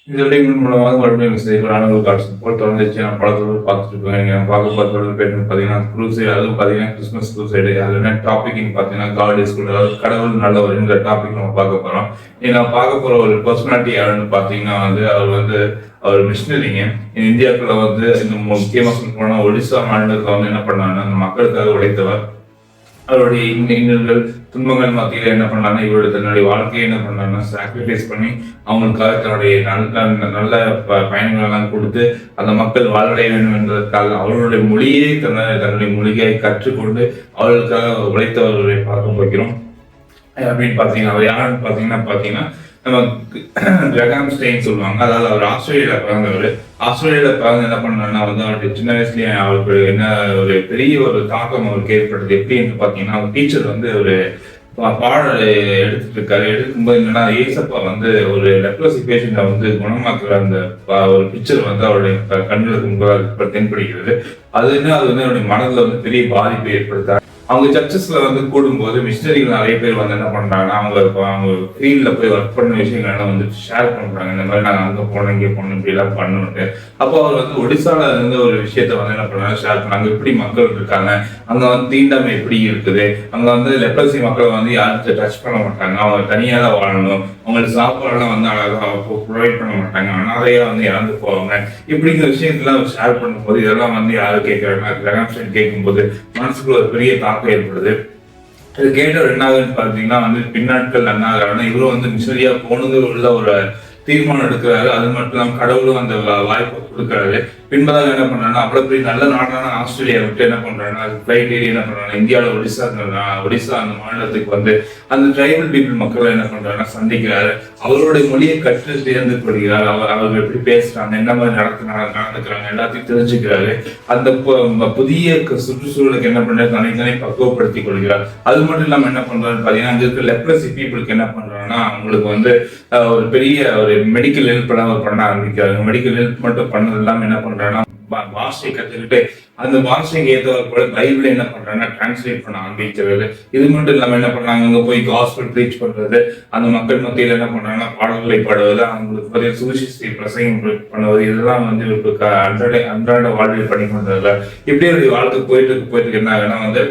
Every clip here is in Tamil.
இதோட மூலமாக மறுபடியும் செய்திகளான காட்சி போல் தொடர்ந்துச்சு. நான் படத்தோடு பார்த்துட்டு இருக்கேன். நான் பார்க்க பார்த்தோட பேர் பார்த்தீங்கன்னா க்ரூசைடு. அதுவும் பார்த்தீங்கன்னா கிறிஸ்மஸ் க்ரூசைடு. அது என்ன டாபிக்னு பார்த்தீங்கன்னா காட் இஸ் குட், அதாவது கடவுள் நல்லவர் என்ற டாபிக் நம்ம பார்க்க போகிறோம். நான் பார்க்க போகிற ஒரு பர்சனாலிட்டி யாருன்னு பார்த்தீங்கன்னா அவர் மிஷினரிங்க. இந்தியாவுக்குள்ள இந்த முக்கியமாக சொல்ல போனால் ஒடிசா மாநிலத்தில் என்ன பண்ணாங்கன்னா அந்த மக்களுக்காக உழைத்தவர். அவருடைய இன்னல்கள் துன்பங்கள் மத்தியில் என்ன பண்ணாங்கன்னா இவருடைய தன்னுடைய வாழ்க்கையை என்ன பண்ணாங்கன்னா சாக்ரிஃபைஸ் பண்ணி அவங்களுக்காக தன்னுடைய நல்ல பயணங்களெல்லாம் கொடுத்து அந்த மக்கள் வாழ்வடைய வேண்டும் என்பதற்காக அவர்களுடைய மொழியை தன்னுடைய மொழியை கற்றுக்கொண்டு அவர்களுக்காக உழைத்தவர்களை பார்க்க போகிறோம். அப்படின்னு பார்த்தீங்கன்னா அவர் யாருன்னு பார்த்தீங்கன்னா நம்ம கிரகாம் ஸ்டெயின் சொல்லுவாங்க. அதாவது அவர் ஆஸ்திரேலியாவில் பிறந்தவர். ஆஸ்திரேலியாவில் பிறந்து என்ன பண்ணாருன்னா அவருடைய சின்ன வயசுலயே அவருக்கு என்ன ஒரு பெரிய ஒரு தாக்கம் அவருக்கு ஏற்படுது. எப்படின்னு பார்த்தீங்கன்னா அவர் டீச்சர் ஒரு பாடல் எடுத்துட்டு இருக்காரு. எடுக்கும்போது என்னன்னா ஏசப்பா ஒரு லெப்ரசி பேஷண்ட்டை குணமாக்குற அந்த ஒரு பிக்சர் அவருடைய கண்ணுக்கு முன்பாக தென்படுகிறது. அது அவருடைய மனதில் பெரிய பாதிப்பை ஏற்படுத்தாரு. அவங்க சர்ச்சஸ்ல கூடும்போது மிஷினரிகள் நிறைய பேர் என்ன பண்றாங்கன்னா அவங்க ஃபீல்ட்ல போய் ஒர்க் பண்ண விஷயங்கள்லாம் ஷேர் பண்றாங்க. இந்த மாதிரி நாங்கள் அங்கே போனோம் இங்கே போனோம் இப்படி எல்லாம் பண்ணணும்ட்டு. அப்போ அவர் ஒடிசால ஒரு விஷயத்த என்ன பண்ணாங்க ஷேர் பண்ணாங்க. எப்படி மக்கள் இருக்காங்க, அங்க தீண்டாமை எப்படி இருக்குது, அங்க லெப்ரசி மக்கள் யாரும் டச் பண்ண மாட்டாங்க, அவங்க தனியாக தான் வாழணும், அவங்களுக்கு சாப்பாடுலாம் அழகாக ப்ரொவைட் பண்ண மாட்டாங்க, அனாதையா இறந்து போவாங்க. இப்படிங்கிற விஷயத்தெல்லாம் ஷேர் பண்ணும்போது இதெல்லாம் யாரும் கேட்கறாங்க கிரகாம் ஸ்டெயின் கேட்கும்போது மனசுக்குள்ள ஒரு பெரிய தாக்கம் ஏற்படுது. இது கேட்டவர் என்ன ஆகுதுன்னு பார்த்தீங்கன்னா பின்னாட்கள் என்ன ஆகுறாங்கன்னா இவரும் மிஷனரியா போனது உள்ள ஒரு தீர்மானம் எடுக்கிறாரு. அது மட்டும் இல்லாமல் கடவுளும் அந்த வாய்ப்பை கொடுக்குறாரு. பின்பதாக என்ன பண்றாங்கன்னா அவ்வளவு பெரிய நல்ல நாடான ஆஸ்திரேலியா விட்டு என்ன பண்றாங்கன்னா ஃபிளைட் ஏறி என்ன பண்றாங்க இந்தியாவில் ஒடிசா அந்த மாநிலத்துக்கு அந்த ட்ரைபல் பீப்புள் மக்களை என்ன பண்றாங்கன்னா சந்திக்கிறாரு. அவருடைய மொழியை கற்று தேர்ந்து கொள்கிறார். அவங்க எப்படி பேசுறாங்க, என்ன மாதிரி நடந்துக்கிறாங்க எல்லாத்தையும் தெரிஞ்சுக்கிறாரு. அந்த புதிய சுற்றுச்சூழலுக்கு என்ன பண்றாரு தனித்தனி பக்குவப்படுத்திக் கொள்கிறார். அது மட்டும் இல்லாம என்ன பண்றாரு பாத்தீங்கன்னா அங்க இருக்க லெப்ரசி பீப்புளுக்கு என்ன பண்றாங்கன்னா அவங்களுக்கு ஒரு பெரிய ஒரு மெடிக்கல் ஹெல்ப் பண்ண ஆரம்பிக்கிறாங்க. மெடிக்கல் ஹெல்ப் மட்டும் பண்ணது இல்லாம என்ன பண்றாங்கன்னா பாஷை கத்துக்கிட்டு அந்த பாஷைக்கு ஏற்றவர் கூட பைபிள் என்ன பண்றாங்கன்னா டிரான்ஸ்லேட் பண்ண ஆரம்பிக்கிறது. இது மட்டும் இல்லாம என்ன பண்றாங்க அங்க போய் காஸ்பல் ப்ரீச் பண்றது, அந்த மக்கள் மத்தியில் என்ன பண்றாங்கன்னா பாடல்களை பாடுவது, அவங்களுக்கு சுவிசேஷத்தை பிரசங்கம் பண்ணுவது, இதெல்லாம் அன்றாட வாழ்வில் பண்ணி கொண்டதில்ல. இப்படி ஒரு வாழ்க்கை போயிட்டு என்ன ஆகுன்னா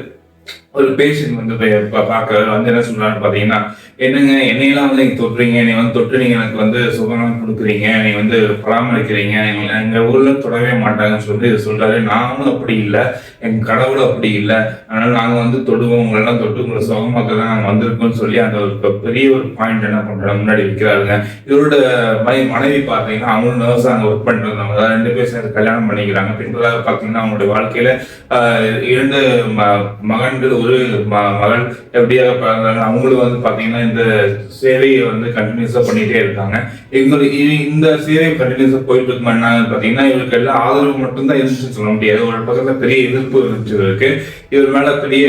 ஒரு பேஷண்ட் பார்க்க என்ன சொல்றான்னு பாத்தீங்கன்னா என்னங்க என்னையெல்லாம் நீங்க தொட்டுறீங்க, நீ தொட்டு நீங்க எனக்கு சுகமாக கொடுக்குறீங்க, நீ பராமரிக்கிறீங்க, எங்க ஊர்ல தொடவே மாட்டாங்கன்னு சொல்லி சொல்றாரு. நானும் அப்படி இல்லை, எங்க கடவுளும் அப்படி இல்லை, அதனால நாங்க தொடுவோம், உங்களெல்லாம் தொட்டு உங்களை சுகமாக்க தான் நாங்க வந்திருக்கோம்னு சொல்லி அந்த ஒரு பெரிய ஒரு பாயிண்ட் என்ன பண்றாங்க முன்னாடி வைக்கிறாருங்க. இவரோட மனைவி பார்த்தீங்கன்னா அவங்களும் நர்ஸ் அங்கே ஒர்க் பண்ணிட்டு இருந்தாங்க. அதாவது 2 பேர் சேர்ந்து கல்யாணம் பண்ணிக்கிறாங்க. பின்பதாக பார்த்தீங்கன்னா அவங்களுடைய வாழ்க்கையில 2 மகன்கள் ஒரு மகள் எப்படியாக பிறந்தாங்க. அவங்களும் பாத்தீங்கன்னா இந்த சேவையை கண்டினியூஸா பண்ணிட்டே இருக்காங்க. இந்த சேவை கண்டினியூஸா போயிட்டு இருக்கும். என்ன பாத்தீங்கன்னா இவருக்கு எல்லாம் ஆதரவு மட்டும்தான் இருந்துச்சுன்னு சொல்ல முடியாது. ஒரு பக்கத்துல பெரிய எதிர்ப்பு இருந்துச்சு இருக்கு. இவர் மேல பெரிய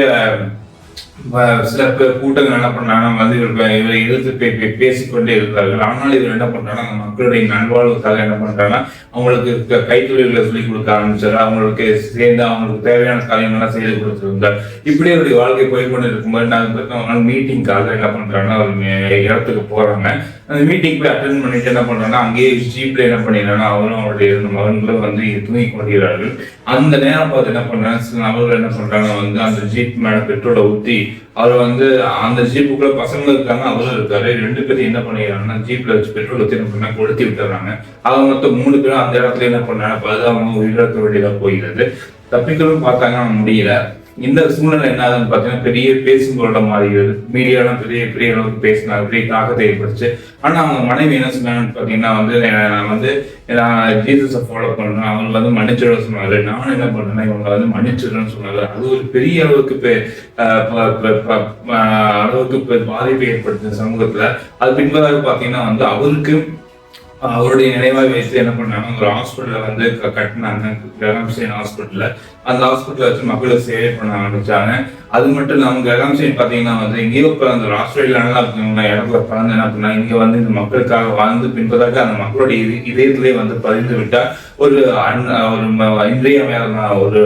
சில கூட்டங்கள் என்ன பண்ணாங்கன்னா இவரை எதிர்த்து பேசிக்கொண்டே இருக்கிறார்கள். ஆனால் இவர் என்ன பண்றாங்கன்னா அந்த மக்களுடைய நல்வாழ்வுக்காக என்ன பண்றாங்கன்னா அவங்களுக்கு கைத்தொழில்களை சொல்லிக் கொடுக்க ஆரம்பிச்சாரு. அவங்களுக்கு சேர்ந்து அவங்களுக்கு தேவையான காரியங்கள்லாம் செய்து கொடுத்துருந்தார். இப்படி அவருடைய வாழ்க்கை போய்கொண்டு இருக்கும்போது நாங்கள் மீட்டிங்காக என்ன பண்றாங்கன்னா ஒரு இடத்துக்கு போறாங்க. அந்த மீட்டிங் போய் அட்டென்ட் பண்ணிட்டு என்ன பண்றாங்கன்னா அங்கேயே ஜீப்ல என்ன பண்ணிடுறாங்கன்னா அவரும் அவருடைய 2 மகன்களும் தூங்கி கொண்டிருக்கிறார்கள். அந்த நேரம் பார்த்து என்ன பண்றாங்க சில நபர்கள் என்ன பண்றாங்க அந்த ஜீப் மேல பெட்ரோலை ஊற்றி அவர் அந்த ஜீப்புக்குள்ள பசங்க இருக்காங்க, அவரும் இருக்காரு. 2 பேரும் என்ன பண்ணிடுறாங்கன்னா ஜீப்ல வச்சு பெட்ரோல் ஊற்றி என்ன பண்ணா கொளுத்தி விட்டுறாங்க. அவங்க மொத்தம் 3 பேரும் அந்த இடத்துல என்ன பண்றாங்க பரிதாபமாக உயிரிழக்க வேண்டியதா போகிறது. தப்பிக்கணும்னு பார்த்தாங்க, முடியல. இந்த சூழ்நிலை என்ன ஆகுதுன்னு பார்த்தீங்கன்னா பெரிய பேசும் பொருளை மாறுகிறது. மீடியாலாம் பெரிய பெரிய அளவுக்கு பேசினாங்க, பெரிய தாக்கத்தை ஏற்படுச்சு. ஆனால் அவங்க மனைவி என்ன சொன்னாங்கன்னு பார்த்தீங்கன்னா நான் ஜீசஸை ஃபாலோ பண்ணுறேன், அவங்க மன்னிச்சிட சொன்னாரு. நானும் என்ன பண்ணுறேன்னா இவங்க மன்னிச்சிடணும்னு சொன்னாங்க. அது ஒரு பெரிய அளவுக்கு பாதிப்பை ஏற்படுத்த சமூகத்துல. அது பின்பதாக பார்த்தீங்கன்னா அவருக்கு அவருடைய நினைவாக வைத்து என்ன பண்ணாங்க ஒரு ஹாஸ்பிட்டல கட்டினாங்க, கிரகாம் ஸ்டெயின் ஹாஸ்பிட்டல்ல. அந்த ஹாஸ்பிட்டல வச்சு மக்களுக்கு சேவை பண்ண ஆரம்பிச்சாங்க. அது மட்டும் இல்லாம கிரகாம் ஸ்டெயின் பாத்தீங்கன்னா எங்கேயோ பிறந்த ஒரு ஆஸ்திரேலியால இடத்துல பிறந்து என்ன பண்ணாங்க இங்க இந்த மக்களுக்காக வாழ்ந்து பின்பதாக அந்த மக்களுடைய இதயத்திலே பதிந்து விட்டா ஒரு இன்றியமையாத ஒரு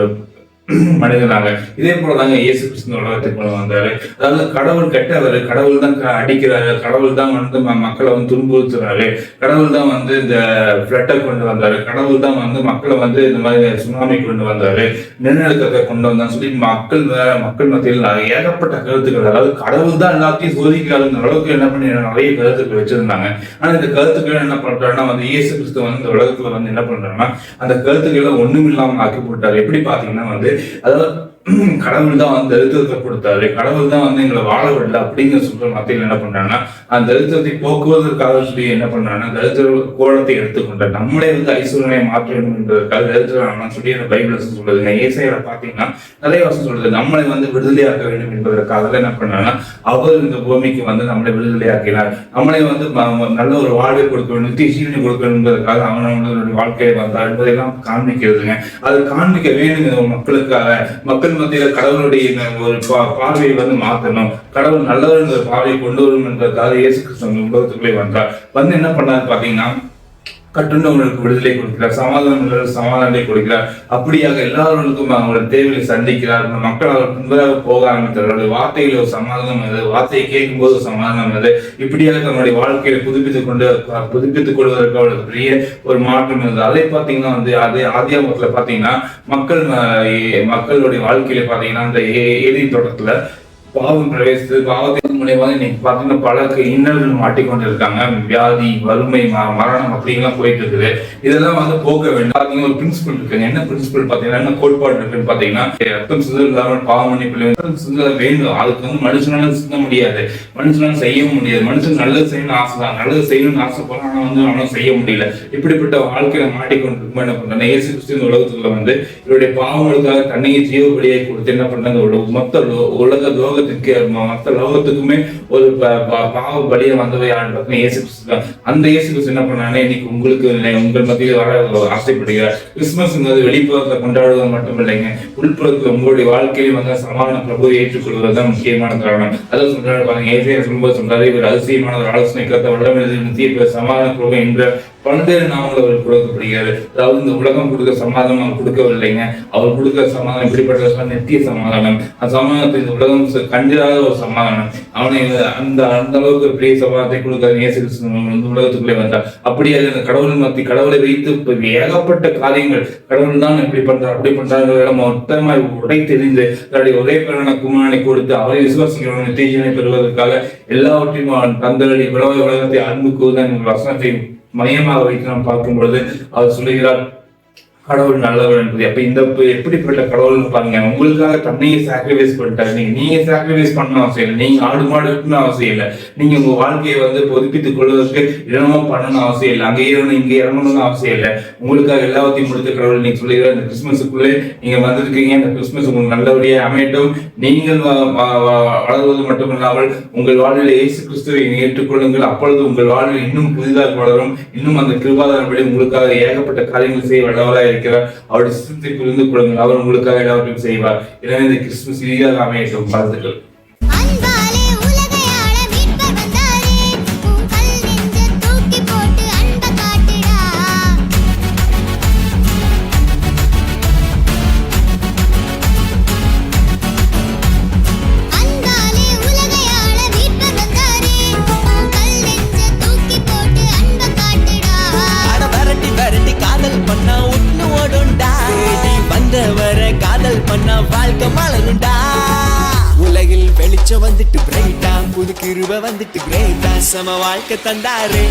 மனிதனாக. இதே போலதாங்க இயேசு கிறிஸ்து உலகத்துக்கு கொண்டு வந்தாரு. அதாவது கடவுள் கெட்டவர், கடவுள் தான் அடிக்கிறாரு, கடவுள் தான் வந்து மக்களை வந்து துன்புறுத்துறாரு, கடவுள் தான் வந்து இந்த பிளட்டை கொண்டு வந்தாரு, கடவுள் தான் வந்து மக்களை வந்து இந்த மாதிரி சுனாமி கொண்டு வந்தாரு, நிலநடுக்கத்தை கொண்டு வந்தான்னு சொல்லி மக்கள் மத்தியில் ஏகப்பட்ட கருத்துக்கள், அதாவது கடவுள் தான் எல்லாத்தையும் சோதிக்கிறாருங்கிற அளவுக்கு என்ன பண்ணி நிறைய கருத்துக்கள் வச்சிருந்தாங்க. ஆனா இந்த கருத்துக்கள் என்ன பண்றாருன்னா வந்து இயேசு கிறிஸ்து வந்து இந்த உலகத்துல வந்து என்ன பண்றாருன்னா அந்த கருத்துக்களை ஒண்ணும் இல்லாம ஆக்கி போட்டாரு. எப்படி பாத்தீங்கன்னா வந்து அதாவது கடவுள் தான் வந்து தரித்திரத்தை கொடுத்தாரு, கடவுள் தான் வந்து எங்களை வாழ விடல அப்படிங்கிற சொல்ற மத்தியில் என்ன பண்றாங்கன்னா அந்த தரித்திரத்தை போக்குவதற்காக சொல்லி என்ன பண்றாங்கன்னா தரித்திர கோலத்தை எடுத்துக்கொண்டார். நம்மளே வந்து ஐஸ்வர்யனை மாற்ற வேண்டும் என்பதற்காக தரித்திரம் சொல்லி அந்த பைபிள் சொல்றதுங்க. ஏசாயால பாத்தீங்கன்னா நிறைய வருஷம் சொல்றது நம்மளை வந்து விடுதலையாக்க வேண்டும் என்பதற்காக என்ன பண்றாங்கன்னா அவர் இந்த பூமிக்கு வந்து நம்மளை விடுதலையாக்கினார், நம்மளை வந்து நல்ல ஒரு வாழ்வை கொடுக்க வேண்டும், நித்திய ஜீவனை கொடுக்க வேண்டும் என்பதற்காக அவன் நம்மளுடைய வாழ்க்கையை வந்தார் என்பதையெல்லாம் காண்பிக்கிறதுங்க. அது காண்பிக்க வேண்டும் மக்களுக்காக, மக்கள் மத்தியில கடவுளுடைய ஒரு பார்வையை வந்து மாற்றணும், கடவுள் நல்லவர் என்ற பார்வையை கொண்டு வரும் என்பதற்காக இயேசு கிறிஸ்து உலகத்துக்குள்ளே வந்தார். வந்து என்ன பண்ணாரு பாத்தீங்கன்னா கட்டுண்டவர்களுக்கு விடுதலை கொடுக்கிறார், சமாதானத்தை கொடுக்கிறார், அப்படியாக எல்லாருக்கும் அவங்களோட தேவையை சந்திக்கிறார். மக்கள் அவர் முன்பதாக போக ஆரம்பித்தார், அவருடைய வார்த்தையில் ஒரு சமாதானம் அது, வார்த்தையை கேட்கும் போது சமாதானம் அது, இப்படியாக தன்னுடைய வாழ்க்கையை புதுப்பித்துக் கொள்வதற்கு அவளுக்கு பெரிய ஒரு மாற்றம் இருந்தது. அதை பார்த்தீங்கன்னா வந்து அதே ஆதியாகமத்துல பார்த்தீங்கன்னா மக்களுடைய வாழ்க்கையில பார்த்தீங்கன்னா அந்த ஏதேன் தோட்டத்துல பாவம் பிரவேசித்து பாவத்தின் மூலியமாக இன்னைக்கு பார்த்தீங்கன்னா பல இன்னல்கள் மாட்டிக்கொண்டு இருக்காங்க. வியாதி, வறுமை, மரணம் அப்படிங்கலாம் போயிட்டு இருக்குது. இதெல்லாம் வந்து போக வேண்டும். பாத்தீங்கன்னா ஒரு பிரின்சிபல் இருக்குங்க. என்ன பிரின்சிபல் பாத்தீங்கன்னா என்ன கோட்பாடு இருக்குன்னு பாத்தீங்கன்னா ரத்தம் சிந்தல் இல்லாமல் பாவம் மன்னிப்பு சிந்த வேண்டும். அதுக்கு வந்து மனுஷனால சிந்த முடியாது, மனுஷனால செய்யவும் முடியாது. மனுஷன் நல்லது செய்யணும்னு ஆசைதான், நல்லது செய்யணும்னு ஆசைப்படுறான், ஆனா வந்து அவனால செய்ய முடியல. இப்படிப்பட்ட வாழ்க்கையில மாட்டிக்கொண்டு இருக்கும் என்ன பண்றாங்க இயேசு கிறிஸ்து இந்த உலகத்துக்குள்ள வந்து இவருடைய பாவங்களுக்காக தன்னையை ஜீவ பலியை கொடுத்து என்ன பண்றாங்க மொத்த உலக மற்ற லோகத்துக்குமே ஒரு பாவ பலியை வந்தவை இயேசு கிறிஸ்து. அந்த இயேசு கிறிஸ்து என்ன பண்ணானே இன்னைக்கு உங்களுக்கு உங்கள் மத்தியில் வர ஆசைப்படுகிறார். கிறிஸ்துமஸ்ங்கிறது வெளிப்புறத்தை கொண்டாடுவது மட்டும் இல்லைங்க, உள்புறத்துல உங்களுடைய வாழ்க்கையில் வந்து சமாதான பிரபுவை ஏற்றுக்கொள்வதுதான் முக்கியமான காரணம். அதாவது சொல்றாரு ஏற்கனவே சொல்லும்போது சொல்றாரு இவர் அதிசயமான ஒரு ஆலோசனை கருத்த வல்லமை சமாதான பிரபு என்ற பல்வேறு நாமங்கள் அவர் கொடுக்கப்படுகிறாரு. அதாவது இந்த உலகம் கொடுக்க சமாதானம் அவர் கொடுக்கவில்லைங்க, அவர் கொடுக்கிற சமாதானம் எப்படிப்பட்ட நித்திய சமாதானம். அந்த சமாதானத்தை இந்த உலகம் கண்டிராத ஒரு சமாதானம். அவனை அந்த அளவுக்கு ஒரு பெரிய சமாதானத்தை கொடுக்க இயேசு கிறிஸ்து வந்து உலகத்துக்குள்ளே வந்தார். அப்படியே அந்த கடவுளை வைத்து ஏகப்பட்ட காரியங்கள் கடவுள் தான் இப்படி பண்றார் அப்படி பண்றாங்க மொத்தமாய் உடை தெரிந்து தன்னுடைய ஒரே பிறன குமாரனை கொடுத்து அவரை விசுவாசிக்கிறவங்க நித்திய ஜீவனை பெறுவதற்காக எல்லாவற்றையும் தந்தரடி உலகத்தை அன்பு கூறுதான் வசனத்தை மையமாக வைத்து நாம் பார்க்கும் பொழுது அவர் சொல்லுகிறார் கடவுள் நல்லவர் என்பது. அப்ப இந்த எப்படிப்பட்ட கடவுள்னு பாருங்க, உங்களுக்காக தன்னையே சாக்ரிஃபைஸ் பண்ணிட்டாரு. நீங்க சாக்ரிஃபைஸ் பண்ணணும் அவசியம் இல்லை, நீங்க ஆடு மாடு இருக்குன்னு அவசியம் இல்லை, நீங்க உங்க வாழ்க்கையை வந்து புதுப்பித்துக் கொள்வதற்கு இடமா பண்ணணும் அவசியம் இல்லை, அங்கே இறங்கணும் இங்கே இறங்கணும்னு அவசியம் இல்லை. உங்களுக்காக எல்லாத்தையும் முடித்த கடவுள் நீங்க சொல்லுகிற இந்த கிறிஸ்துமஸுக்குள்ளே நீங்க வந்திருக்கீங்க. இந்த கிறிஸ்துமஸ் உங்களுக்கு நல்லபடியாக அமையட்டும். நீங்கள் வளர்வது மட்டுமில்லாமல் உங்கள் வாழ்வில் இயேசு கிறிஸ்துவை ஏற்றுக்கொள்ளுங்கள். அப்பொழுது உங்கள் வாழ்வில் இன்னும் புதிதாக வளரும். இன்னும் அந்த கிருபாதாரப்படி உங்களுக்காக ஏகப்பட்ட காரியங்கள் செய்ய வல்லவராக இருக்கிறார். அவருடைய சித்தத்தை புரிந்து கொள்ளுங்கள், அவர் உங்களுக்காக எல்லாவற்றையும் செய்வார். எனவே இந்த கிறிஸ்துமஸ் இனிதாக அமையட்டும். வாழ்த்துக்கள். வாழ்க்கை மலருண்டா, உலகில் வெளிச்சம் வந்துட்டு பிரைட்டா, புது கிருபை வந்துட்டு கிரேட்டா, சம வாழ்க்கை தந்தாரு.